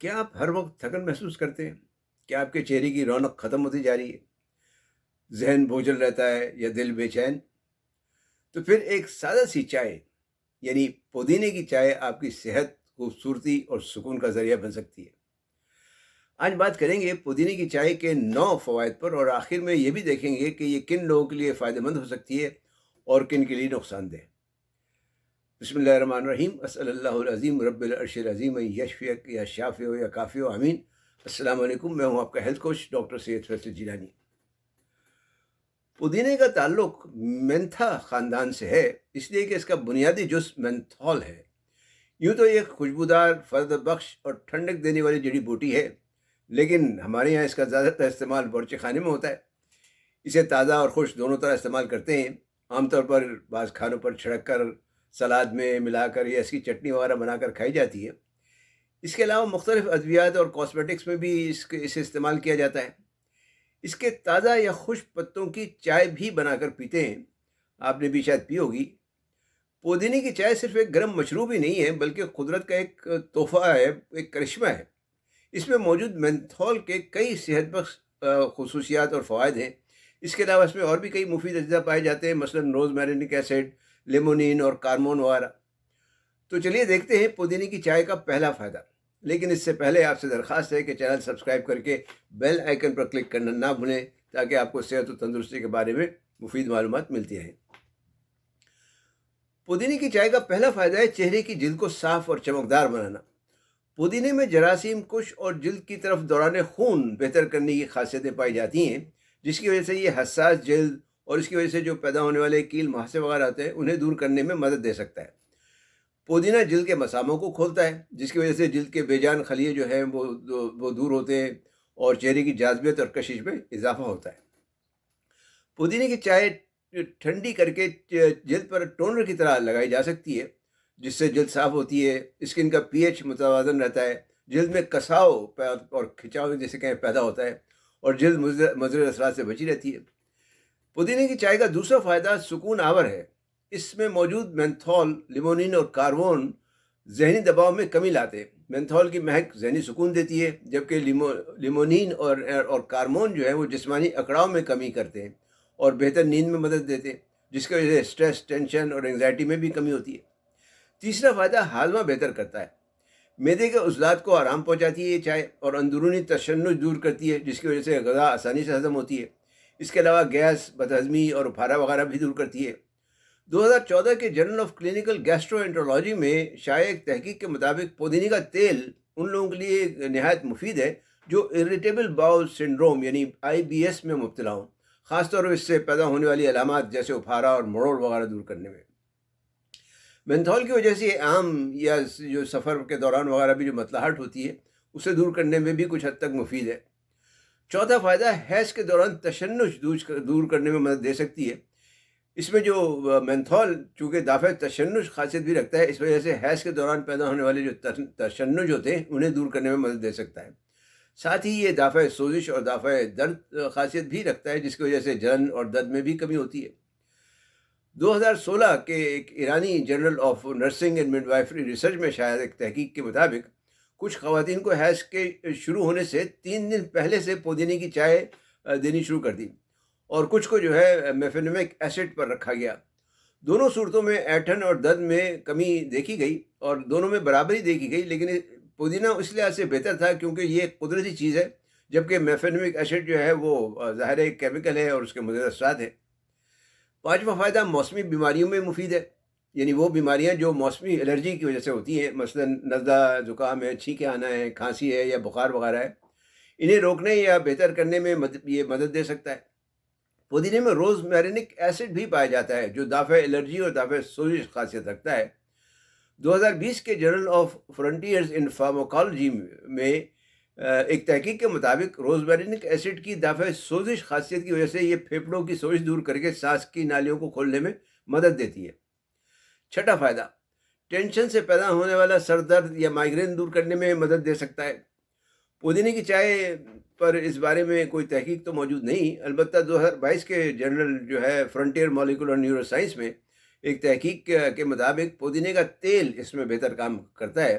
क्या आप हर वक्त थकन महसूस करते हैं? क्या आपके चेहरे की रौनक ख़त्म होती जा रही है? ज़हन बोझल रहता है या दिल बेचैन? तो फिर एक सादा सी चाय यानी पुदीने की चाय आपकी सेहत, खूबसूरती और सुकून का ज़रिया बन सकती है। आज बात करेंगे पुदीने की चाय के 9 फ़वाइद पर और आखिर में ये भी देखेंगे कि ये किन लोगों के लिए फ़ायदेमंद हो सकती है और किन के लिए नुकसानदेह। बिस्मिल्लाहिर्रहमानिर्रहीम। अस्सलाल्लाहु अज़ीम रब्बिल अर्शिल अज़ीम यशफ़ियक या शाफ़ी हो या काफ़ी हो, आमीन। अस्सलाम वालेकुम, मैं हूँ आपका health coach doctor Syed Faisal Jilani. पुदीने का ताल्लुक मेंथा ख़ानदान से है, इसलिए कि इसका बुनियादी जुज़ मेंथॉल है। यूँ तो ये खुशबूदार, फ़र्द बख्श और ठंडक देने वाली जड़ी बूटी है, लेकिन हमारे यहाँ इसका ज़्यादातर इस्तेमाल बावर्ची खाने में होता है। इसे ताज़ा और खुश्क दोनों तरह इस्तेमाल करते हैं। आमतौर पर बाज़ खानों पर छिड़क कर, सलाद में मिलाकर या इसकी चटनी वगैरह बनाकर खाई जाती है। इसके अलावा मुख्तलिफ़ अद्वियात और कॉस्मेटिक्स में भी इसे इस्तेमाल किया जाता है। इसके ताज़ा या खुश्क पत्तों की चाय भी बनाकर पीते हैं, आपने भी शायद पी होगी। पुदीने की चाय सिर्फ़ एक गर्म मशरूब ही नहीं है, बल्कि कुदरत का एक तोहफ़ा है, एक करिश्मा है। इसमें मौजूद मेंथॉल के कई सेहतबख्श ख़ुसूसियात और फ़वाइद हैं। इसके अलावा इसमें और भी कई मुफ़ीद अज्जा पाए जाते हैं, मसलन रोज़मेरिक एसिड, लिमोनिन और कार्मोन वगैरह। तो चलिए देखते हैं पुदीने की चाय का पहला फ़ायदा। लेकिन इससे पहले आपसे दरख्वास्त है कि चैनल सब्सक्राइब करके बेल आइकन पर क्लिक करना ना भूलें, ताकि आपको सेहत और तंदुरुस्ती के बारे में मुफीद मालूमात मिलती रहें। पुदीने की चाय का पहला फ़ायदा है चेहरे की जिल्द को साफ़ और चमकदार बनाना। पुदीने में जरासीम, कुश और जिल्द की तरफ दौरान खून बेहतर करने की खासियतें पाई जाती हैं, जिसकी वजह से ये हसास जिल्द और इसकी वजह से जो पैदा होने वाले कील मुहासे वगैरह आते हैं, उन्हें दूर करने में मदद दे सकता है। पुदीना जिल्द के मसामों को खोलता है, जिसकी वजह से जिल्द के बेजान खलिये जो हैं वो दूर होते हैं और चेहरे की जाज़बियत और कशिश में इजाफा होता है। पुदीने की चाय ठंडी करके जिल्द पर टोनर की तरह लगाई जा सकती है, जिससे जिल्द साफ़ होती है, स्किन का पीएच मुतवाज़न रहता है, जिल्द में कसाव और खिंचाव जैसे कहें पैदा होता है और जिल्द मुज़र असरात से बची रहती है। पुदीने की चाय का दूसरा फ़ायदा सुकून आवर है। इसमें मौजूद मेंथॉल, लिमोनिन और कार्बोन ज़हनी दबाव में कमी लाते हैं। मेंथॉल की महक ज़हनी सुकून देती है, जबकि लिमोनिन और कार्बोन जो है वो जिस्मानी अकड़ाव में कमी करते हैं और बेहतर नींद में मदद देते हैं, जिसकी वजह से स्ट्रेस, टेंशन और एंग्जाइटी में भी कमी होती है। तीसरा फ़ायदा हाजमा बेहतर करता है। मैदे के उज़लात को आराम पहुँचाती है ये चाय और अंदरूनी तशन्नुज दूर करती है, जिसकी वजह से ग़िज़ा आसानी से हज़म होती है। इसके अलावा गैस, बदहज़मी और उफारा वगैरह भी दूर करती है। 2014 के जर्नल ऑफ क्लिनिकल गैस्ट्रोएंटरोलॉजी में शाया एक तहकीक के मुताबिक पुदीने का तेल उन लोगों के लिए नहायत मुफीद है जो इरिटेबल बाउल सिंड्रोम यानी IBS में मुब्तला हों, ख़ासतौर पर इससे पैदा होने वाली अलामात जैसे उफारा और मरोड़ वगैरह दूर करने में। मेंथॉल की वजह से आम या जो सफ़र के दौरान वगैरह भी जो मतलाहट होती है, उसे दूर करने में भी कुछ हद तक मुफीद है। चौथा फ़ायदा हैज़ के दौरान तशन्नुज दूर करने में मदद दे सकती है। इसमें जो मेंथॉल चूँकि दाफ़े तशन्नुज ख़ासियत भी रखता है, इस वजह से हैज़ के दौरान पैदा होने वाले जो तशन्नुज होते हैं, उन्हें दूर करने में मदद दे सकता है। साथ ही ये दाफ़े सोजिश और दाफ़े दर्द ख़ासियत भी रखता है, जिसकी वजह से जलन और दर्द में भी कमी होती है। 2016 के एक ईरानी journal of nursing and midwifery research में शायद एक तहकीक के मुताबिक कुछ ख़वातीन को हैज़ के शुरू होने से 3 दिन पहले से पुदीने की चाय देनी शुरू कर दी और कुछ को जो है मेफेनमिक एसिड पर रखा गया। दोनों सूरतों में ऐंठन और दर्द में कमी देखी गई और दोनों में बराबरी देखी गई, लेकिन पुदीना इस लिहाज से बेहतर था क्योंकि ये एक कुदरती चीज़ है, जबकि मेफेनमिक एसिड जो है वो ज़ाहिर है एक केमिकल है और उसके मुज़र असरात हैं। पाँचवा फ़ायदा मौसमी बीमारियों में मुफीद है, यानी वो बीमारियां जो मौसमी एलर्जी की वजह से होती हैं, मसलन नज़ला, ज़ुकाम है, छींके आना है, खांसी है या बुखार वगैरह है, इन्हें रोकने या बेहतर करने में ये मदद दे सकता है। पुदीने में रोज़मेरिक एसिड भी पाया जाता है, जो दाफ़े एलर्जी और दाफ़े सोजिश खासियत रखता है। 2020 के journal of frontiers in pharmacology में एक तहकीक के मुताबिक रोज़मेरिक एसिड की दाफ़े सोजिश खासियत की वजह से ये फेफड़ों की सोजिश दूर करके सांस की नालियों को खोलने में मदद देती है। छठा फ़ायदा, टेंशन से पैदा होने वाला सर दर्द या माइग्रेन दूर करने में मदद दे सकता है। पुदीने की चाय पर इस बारे में कोई तहकीक तो मौजूद नहीं, अलबत्ता 2022 के जर्नल जो है फ्रंटियर मॉलिक्यूलर न्यूरोसाइंस में एक तहकीक के मुताबिक पुदीने का तेल इसमें बेहतर काम करता है।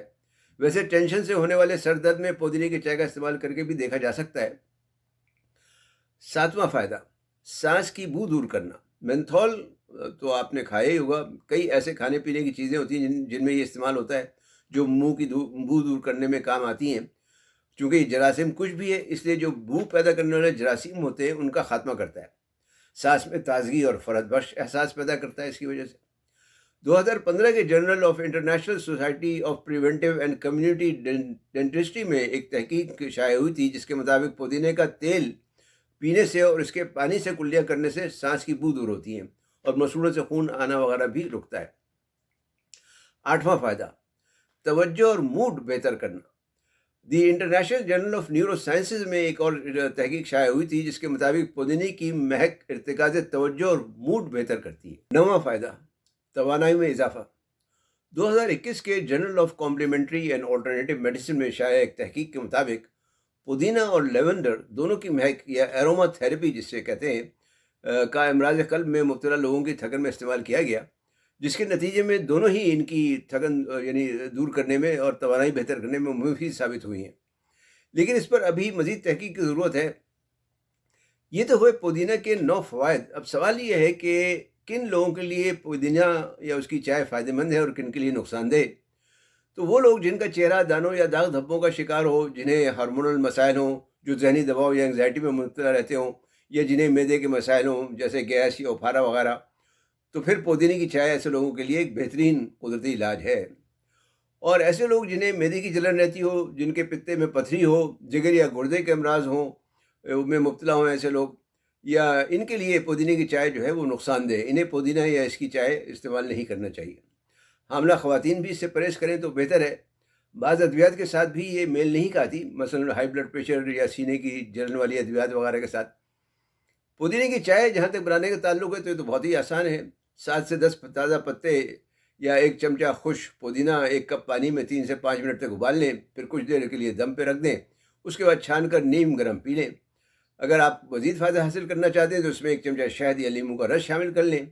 वैसे टेंशन से होने वाले सर दर्द में पुदीने की चाय का इस्तेमाल करके भी देखा जा सकता है। 7वां फ़ायदा, सांस की बू दूर करना। मेंथॉल तो आपने खाया ही होगा। कई ऐसे खाने पीने की चीज़ें होती हैं जिनमें ये इस्तेमाल होता है, जो मुंह की बू दूर करने में काम आती हैं। चूँकि जरासीम कुछ भी है, इसलिए जो बू पैदा करने वाले जरासीम होते हैं उनका खात्मा करता है। सांस में ताजगी और फ़रहतबख्श एहसास पैदा करता है इसकी वजह से। 2015 के journal of international society of preventive and community dentistry में एक तहकीक शाया हुई थी, जिसके मुताबिक पुदीने का तेल पीने से और इसके पानी से कुल्लियाँ करने से सांस की बू दूर होती हैं और मसूड़ों से खून आना वगैरह भी रुकता है। 8वां फ़ायदा, तवज्जो और मूड बेहतर करना। The international journal of neurosciences में एक और तहकीक शाया हुई थी, जिसके मुताबिक पुदीने की महक इर्तिकाज़ तवज्जो और मूड बेहतर करती है। 9वां फ़ायदा, तवानाई में इजाफा। 2021 के journal of complementary and alternative medicine में शाया एक तहकीक के मुताबिक पुदीना और लेवेंडर दोनों की महक या एरोमा थेरेपी जिससे कहते हैं का अमराज कल्ब में मुब्तला लोगों की थकन में इस्तेमाल किया गया, जिसके नतीजे में दोनों ही इनकी थकन यानी दूर करने में और तवानाई बेहतर करने में मुफीद साबित हुई हैं। लेकिन इस पर अभी मज़ीद तहकीक की ज़रूरत है। ये तो हुए पुदीना के 9 फ़वाइद। अब सवाल ये है कि किन लोगों के लिए पुदीना या उसकी चाय फ़ायदेमंद है और किन के लिए नुकसानदेह। तो वो लोग जिनका चेहरा दानों या दाग धब्बों का शिकार हो, जिन्हें हार्मोनल मसाइल हों, जो जहनी दबाव या एंग्जाइटी में मुब्तला रहते हों, या जिन्हें मैदे के मसाइल हों जैसे गैस या उफारा वगैरह, तो फिर पुदीने की चाय ऐसे लोगों के लिए एक बेहतरीन कुदरती इलाज है। और ऐसे लोग जिन्हें मैदे की जलन रहती हो, जिनके पित्ते में पथरी हो, जिगर या गुर्दे के अमराज हों, में मुब्तला हों ऐसे लोग, या इनके लिए पुदीने की चाय जो है वो नुकसानदेह। इन्हें पुदीना या इसकी चाय इस्तेमाल नहीं करना चाहिए। हामला ख़वातीन भी इससे परहेज़ करें तो बेहतर है। बाज़ अद्वियात के साथ भी ये मेल नहीं खाती, मसलन हाई ब्लड प्रेशर या सीने की जलन वाली अद्वियात वगैरह के साथ। पुदीने की चाय जहाँ तक बनाने का ताल्लुक है तो ये तो बहुत ही आसान है। 7 से 10 ताज़ा पत्ते या 1 चमचा खुश्क पुदीना 1 कप पानी में 3 से 5 मिनट तक उबाल लें, फिर कुछ देर के लिए दम पे रख दें। उसके बाद छान कर नीम गर्म पी लें। अगर आप मज़ीद फ़ायदा हासिल करना चाहते हैं तो उसमें 1 चमचा शहद या नींबू का रस शामिल कर लें।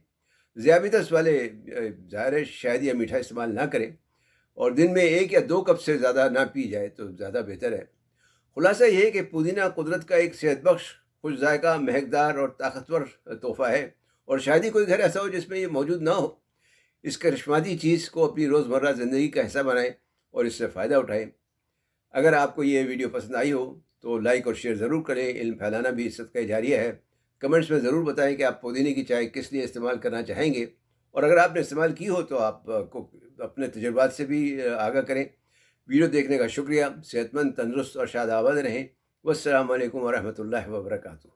ज़ियाबितस वाले ज़ाहिर है शहद या मीठा इस्तेमाल ना करें, और दिन में 1 या 2 कप से ज़्यादा ना पी जाए तो ज़्यादा बेहतर है। खुलासा ये है कि पुदीना कुदरत का एक सेहतबख्श, खुश ज़ायक़ा, महकदार और ताकतवर तोहफ़ा है, और शायद ही कोई घर ऐसा हो जिसमें ये मौजूद ना हो। इस करिश्माती चीज़ को अपनी रोज़मर्रा ज़िंदगी का हिस्सा बनाएं और इससे फ़ायदा उठाएं। अगर आपको ये वीडियो पसंद आई हो तो लाइक और शेयर ज़रूर करें। इल्म फैलाना भी सदका जारिया है। कमेंट्स में ज़रूर बताएं कि आप पुदीने की चाय किस लिए इस्तेमाल करना चाहेंगे, और अगर आपने इस्तेमाल की हो तो आप को अपने तजुर्बात से भी आगाह करें। वीडियो देखने का शुक्रिया। सेहतमंद, तंदुरुस्त और शादाबाद रहें। वस्सलामु अलैकुम वरहमतुल्लाहि वबरकातुहू।